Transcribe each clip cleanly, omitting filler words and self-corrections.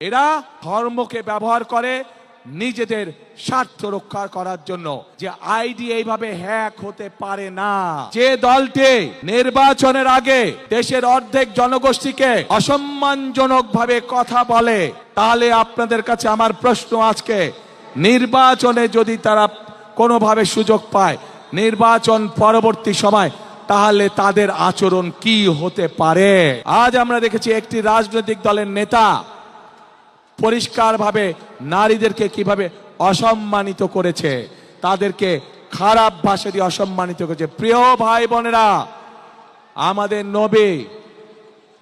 এরা ধর্মকে ব্যবহার করে নিজেদের স্বার্থ রক্ষা করার জন্য। যে আইডি এইভাবে হ্যাক হতে পারে না। যে দলটি নির্বাচনের আগে দেশের অর্ধেক জনগোষ্ঠীকে অসম্মানজনক ভাবে কথা বলে, তাহলে আপনাদের কাছে আমার প্রশ্ন আজকে, নির্বাচনে যদি তারা কোনোভাবে সুযোগ পায় নির্বাচন পরবর্তী সময়, তাহলে তাদের আচরণ কি হতে পারে? আজ আমরা দেখেছি একটি রাজনৈতিক দলের নেতা পরিষ্কারভাবে নারীদেরকে কিভাবে অসম্মানিত করেছে, তাদেরকে খারাপ ভাষা দিয়ে অসম্মানিত করেছে। প্রিয় ভাই বোনেরা, আমাদের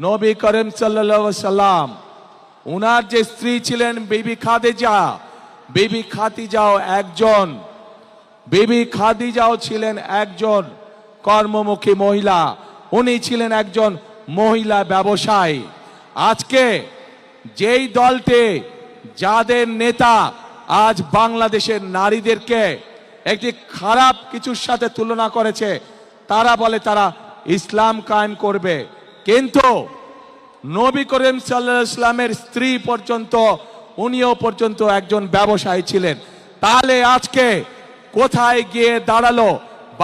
নবী করিম সাল্লাল্লাহু আলাইহি সাল্লাম, উনার যে স্ত্রী ছিলেন বিবি খাদিজাও ছিলেন একজন কর্মমুখী মহিলা। উনি ছিলেন একজন মহিলা ব্যবসায়ী। আজকে যেই দলটি, যাদের নেতা আজ বাংলাদেশের নারীদেরকে একটি খারাপ কিছুর সাথে তুলনা করেছে, তারা বলে তারা ইসলাম কায়েম করবে, কিন্তু নবী করিম সাল্লাল্লাহু আলাইহি সাল্লামের স্ত্রী পর্যন্ত, উনিও পর্যন্ত একজন ব্যবসায়ী ছিলেন। তাহলে আজকে কোথায় গিয়ে দাঁড়ালো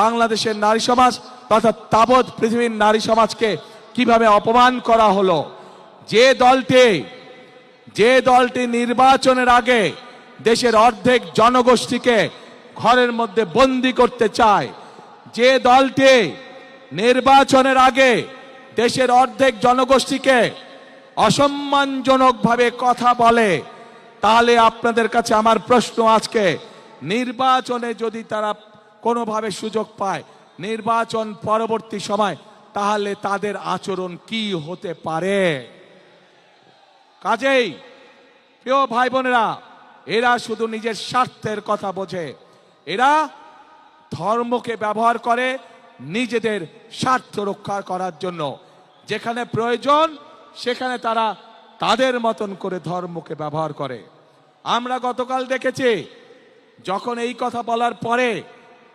বাংলাদেশের নারী সমাজ, তথা তাবৎ পৃথিবীর নারী সমাজকে কিভাবে অপমান করা হলো? যে দলটি নির্বাচনের আগে দেশের অর্ধেক জনগোষ্ঠীকে ঘরের মধ্যে বন্দী করতে চায়, যে দলটি নির্বাচনের আগে দেশের অর্ধেক জনগোষ্ঠীকে অসম্মানজনক ভাবে কথা বলে, তাহলে আপনাদের কাছে আমার প্রশ্ন আজকে, নির্বাচনে যদি তারা কোনোভাবে সুযোগ পায় নির্বাচন পরবর্তী সময়, তাহলে তাদের আচরণ কি হতে পারে? কাজেই প্রিয় ভাই বোনেরা, এরা শুধু নিজের স্বার্থের কথা বোঝে। এরা ধর্মকে ব্যবহার করে নিজেদের স্বার্থ রক্ষা করার জন্য। যেখানে প্রয়োজন সেখানে তারা তাদের মতন করে ধর্মকে ব্যবহার করে। আমরা গতকাল দেখেছি, যখন এই কথা বলার পরে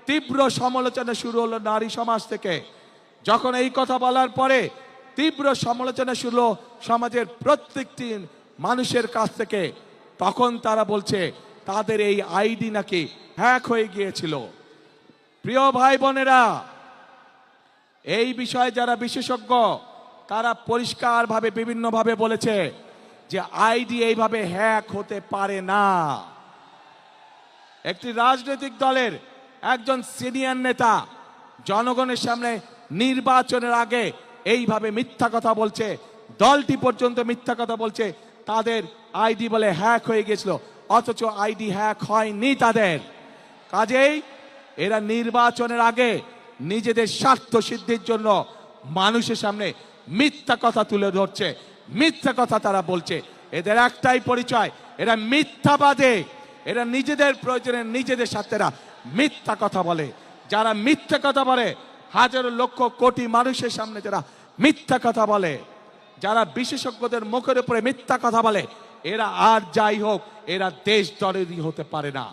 তীব্র সমালোচনা শুরু হলো নারী সমাজ থেকে, যখন এই কথা বলার পরে তীব্র সমালোচনা শুরু হলো সমাজের প্রত্যেকটি মানুষের কাছ থেকে, তখন তারা বলছে তাদের এই আইডি নাকি হ্যাক হয়ে গিয়েছিল। প্রিয় ভাই বোনেরা, এই বিষয়ে যারা বিশেষজ্ঞ, তারা পরিষ্কারভাবে বিভিন্নভাবে বলেছে যে আইডি এইভাবে হ্যাক হতে পারে না। একটি রাজনৈতিক দলের একজন সিনিয়র নেতা জনগণের সামনে নির্বাচনের আগে এইভাবে মিথ্যা কথা বলছে, দলটি পর্যন্ত মিথ্যা কথা বলছে, তাদের আইডি বলে হ্যাক হয়ে গেছিল, অথচ আইডি হ্যাক হয়নি তাদের। কাজেই এরা নির্বাচনের আগে নিজেদের স্বার্থ সিদ্ধির জন্য মানুষের সামনে মিথ্যা কথা তুলে ধরছে, মিথ্যা কথা তারা বলছে। এদের একটাই পরিচয়, এরা মিথ্যাবাদী। এরা নিজেদের প্রয়োজনে নিজেদের স্বার্থেরা মিথ্যা কথা বলে। যারা মিথ্যা কথা বলে, হাজারো লক্ষ কোটি মানুষের সামনে যারা মিথ্যা কথা বলে, যারা বিশেষজ্ঞদের মুখের উপরে মিথ্যা কথা বলে, এরা আর যাই হোক, এরা দেশ দলেরই হতে পারে না।